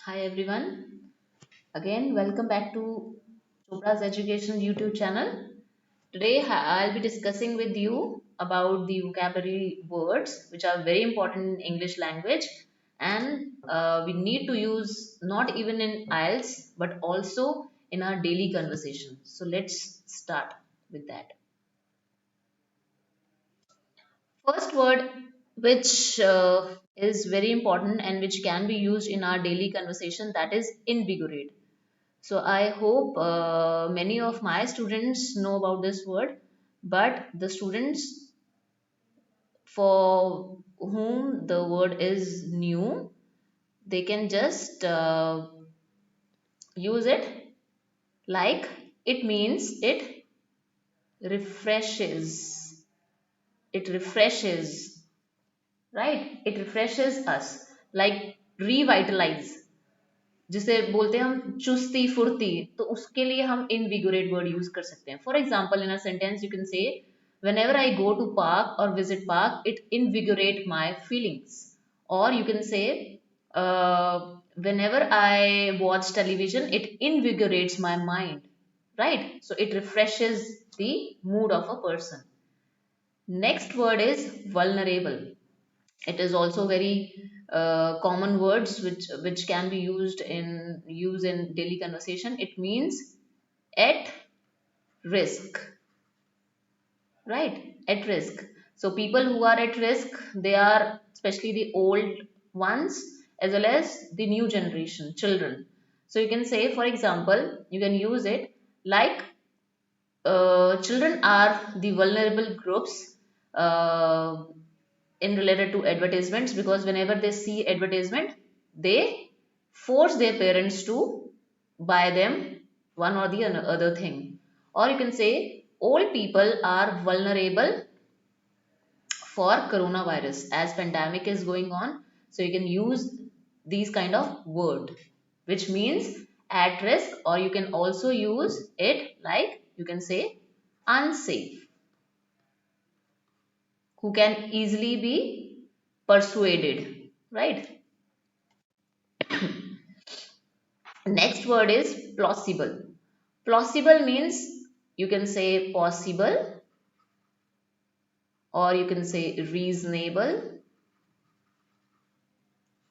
Hi everyone. Again, welcome back to Chopra's Education YouTube channel. Today I'll be discussing with you about the vocabulary words which are very important in English language and we need to use not even in IELTS but also in our daily conversation. So let's start with that. First word which is very important and which can be used in our daily conversation, that is invigorate. So I hope many of my students know about this word, but the students for whom the word is new, they can just use it like it means refreshes. It refreshes, right? It refreshes us, like revitalize. जिसे बोलते हैं हम चुस्ती फुर्ती, तो उसके लिए हम इनविगोरेट वर्ड यूज कर सकते हैं. For example in a sentence you can say whenever I go to park or visit park it invigorate my feelings, or you can say uh, whenever I watch television it invigorates my mind, right? So it refreshes the mood of a person. Next word is vulnerable. It is also very common words which can be used in daily conversation. It means at risk, right? At risk. So people who are at risk, they are especially the old ones as well as the new generation children. So you can say, for example, you can use it like children are the vulnerable groups uh, in related to advertisements, because whenever they see advertisement they force their parents to buy them one or the other thing. Or you can say old people are vulnerable for coronavirus as pandemic is going on. So you can use these kind of word which means at risk, or you can also use it like you can say unsafe, who can easily be persuaded, right? Next word is plausible. Plausible means you can say possible, or you can say reasonable.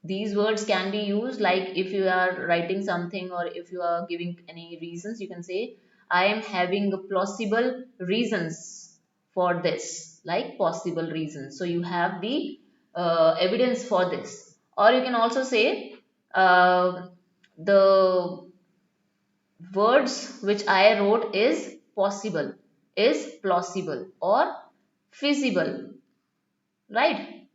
These words can be used like if you are writing something or if you are giving any reasons, you can say I am having plausible reasons for this, like possible reasons, so you have the evidence for this. Or you can also say the words which I wrote is possible, is plausible or feasible, right?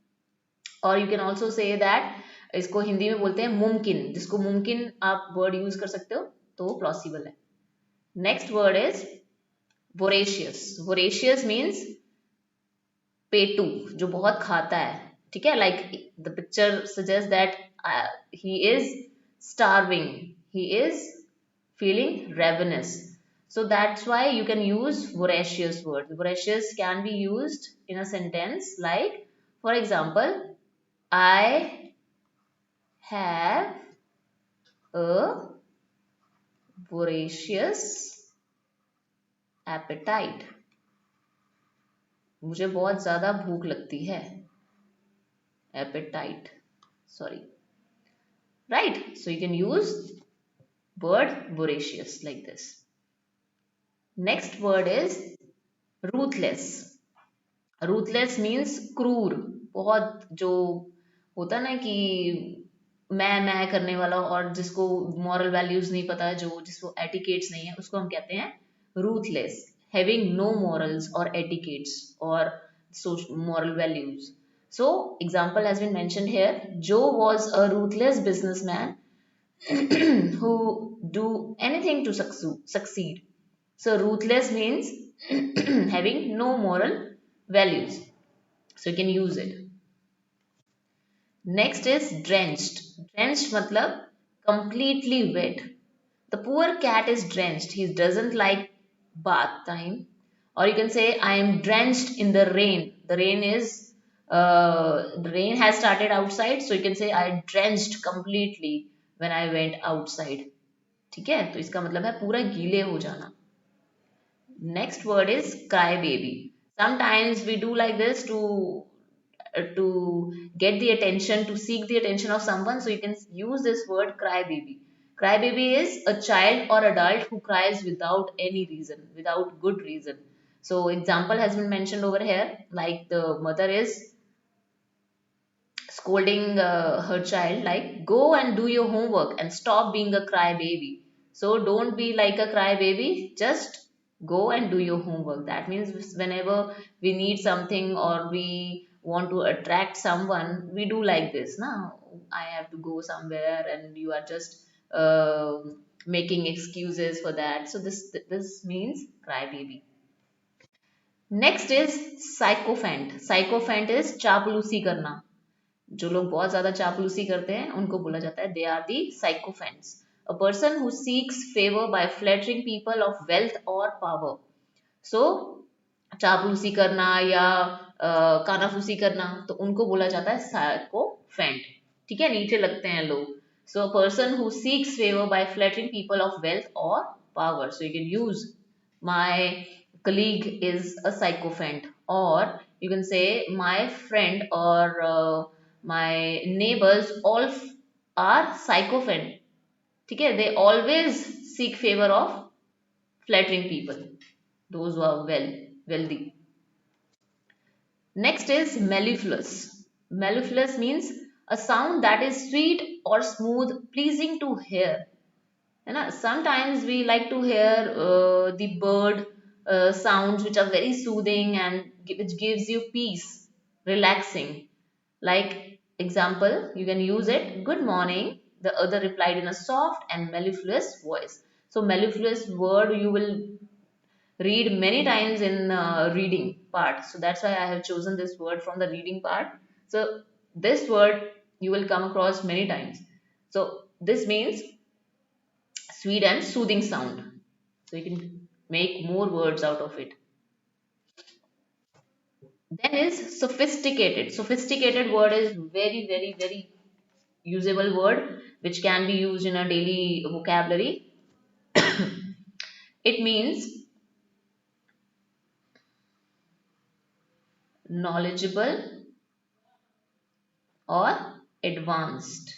और you can also say that, इसको हिंदी में बोलते हैं मुमकिन, जिसको मुमकिन आप word use कर सकते हो तो वो प्लॉसिबल है. Next word is voracious. Voracious means पेटू, जो बहुत खाता है, ठीक है. Like the picture suggest that he is starving, he is feeling ravenous. So that's why you can use voracious word. Voracious can be used in a sentence like, for example, I have a voracious appetite. मुझे बहुत ज्यादा भूख लगती है. Appetite. Sorry. Right? So you can use word voracious like this. Next word is ruthless. Ruthless means क्रूर. बहुत जो होता ना कि मैं करने वाला, और जिसको मॉरल वैल्यूज नहीं पता है, जो जिसको एटिकेट्स नहीं है, उसको हम कहते हैं रूथलेस, हैविंग नो मॉरल्स और एटिकेट्स और moral values. So example has been mentioned here. Joe was a ruthless businessman who do anything to succeed. So ruthless means having no moral values, so you can use it. Next is drenched. Drenched matlab completely wet. The poor cat is drenched. He doesn't like bath time. Or you can say, I am drenched in the rain. The rain has started outside, so you can say I drenched completely. when I went outside. ठीक है, तो इसका मतलब है पूरा गीले हो जाना. Next word is cry baby. Sometimes we do like this to get the attention, to seek the attention of someone. So you can use this word cry baby. Cry baby is a child or adult who cries without any reason, without good reason. So example has been mentioned over here, like the mother is scolding her child, like, go and do your homework and stop being a crybaby. So don't be like a crybaby, just go and do your homework. That means whenever we need something or we want to attract someone, we do like this now. I have to go somewhere and you are just uh, making excuses for that. So this means crybaby. Next is sycophant. Sycophant is चापलूसी करना. जो लोग बहुत ज्यादा चापलूसी करते हैं उनको बोला जाता है they are the sycophants. A person who seeks favour by flattering people of wealth और पावर. सो चापलूसी करना या कानाफूसी करना, तो उनको बोला जाता है साइकोफेंट. ठीक है, नीचे लगते हैं लोग. So a person who seeks favour by flattering people of wealth और power. So you can use my colleague is a sycophant, or you can say my friend or my neighbors all are sycophant. ठीक है, they always seek favor of flattering people, those who are wealthy. Next is mellifluous. Mellifluous means a sound that is sweet or smooth, pleasing to hear. है ना, sometimes we like to hear the bird sounds which are very soothing and which gives you peace, relaxing. Like example, you can use it, good morning, the other replied in a soft and mellifluous voice. So mellifluous word you will read many times in reading part, so that's why I have chosen this word from the reading part. So this word you will come across many times. So this means sweet and soothing sound. So you can make more words out of it. Then is sophisticated. Sophisticated word is very, very, very usable word which can be used in a daily vocabulary. It means knowledgeable or advanced.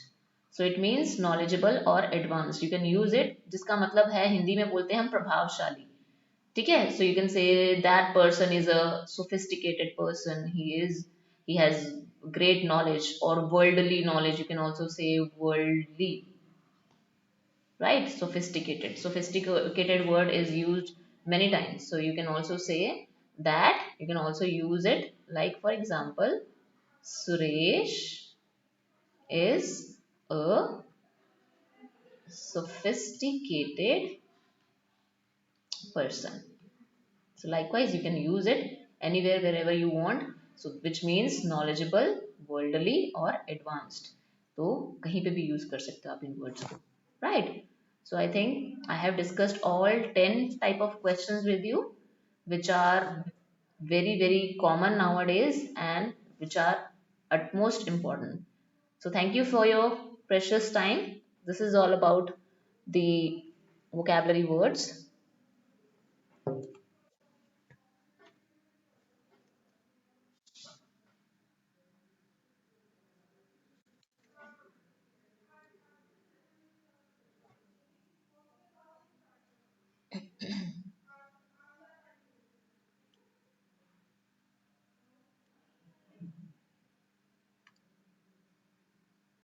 So it means knowledgeable or advanced. You can use it. जिसका मतलब है हिंदी में बोलते हैं हम प्रभावशाली. ठीक है, so you can say that person is a sophisticated person. He has great knowledge or worldly knowledge. You can also say worldly, right? Sophisticated word is used many times. So you can also say that. You can also use it like, for example, Suresh is a sophisticated person. So likewise, you can use it anywhere, wherever you want. So which means knowledgeable, worldly or advanced. तो कहीं पे भी use कर सकते हो आप इन words को, right? So I think I have discussed all 10 type of questions with you, which are very, very common nowadays and which are utmost important. So thank you for your precious time. This is all about the vocabulary words.